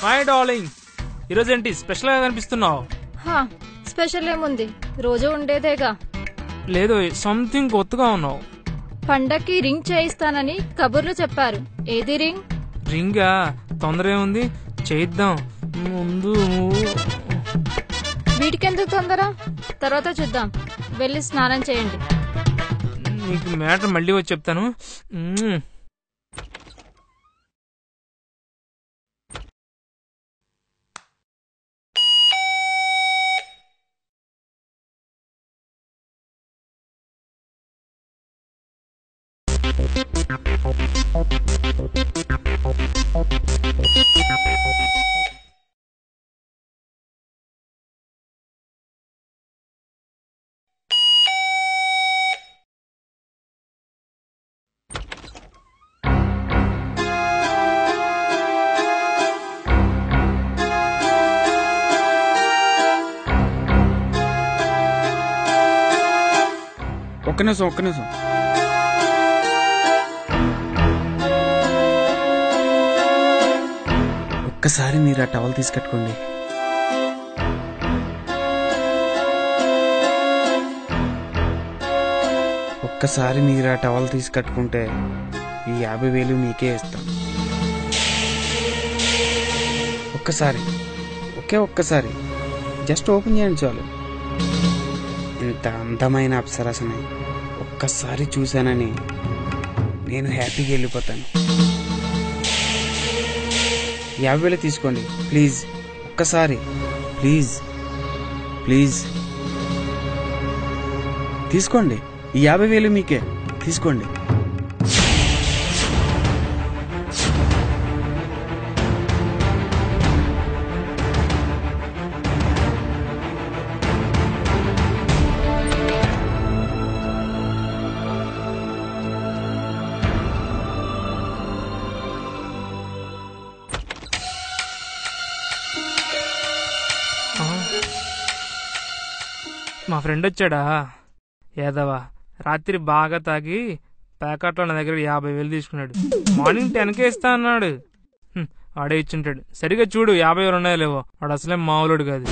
My darling, ఈరోజు ఏంటి special గా కనిపిస్తున్నావు? స్పెషల్ ఏముంది, రోజు ఉండేదేగా. లేదు, సంథింగ్ కొత్తగా ఉన్నావు. పండక్కి రింగ్ చేయిస్తానని కబుర్లు చెప్పారు. ఏది రింగ్? రింగా? తొందర ఏముంది, చేయిద్దాం. ముందు వీటికెందుకు తొందర? తర్వాత చూద్దాం. వెళ్ళి స్నానం చేయండి. నీకు మ్యాటర్ మళ్ళీ వచ్చి చెప్తాను. ఒక్క నిమిషం. ఒక్కసారి మీరు ఆ టవల్ తీసుకట్టుకోండి. ఒక్కసారి మీరు ఆ టవల్ తీసుకట్టుకుంటే ఈ 50,000 మీకే ఇస్తాం. ఒక్కసారి జస్ట్ ఓపెన్ చేయండి చాలు. ఇంత అందమైన అప్సరసని ఒక్కసారి చూశానని నేను హ్యాపీగా వెళ్ళిపోతాను. 50,000 తీసుకోండి ప్లీజ్. ఒక్కసారి ప్లీజ్ తీసుకోండి. ఈ 50,000 మీకే, తీసుకోండి. మా ఫ్రెండ్ వచ్చాడా ఏదవా, రాత్రి బాగా తాగి ప్యాకెట్లో నా దగ్గర 50,000 తీసుకున్నాడు. మార్నింగ్ 10కే ఇస్తా అన్నాడు. ఆడే ఇచ్చుంటాడు. సరిగా చూడు 50,000 ఉన్నాయో లేవో. వాడు అసలే మామూలుడు కాదు.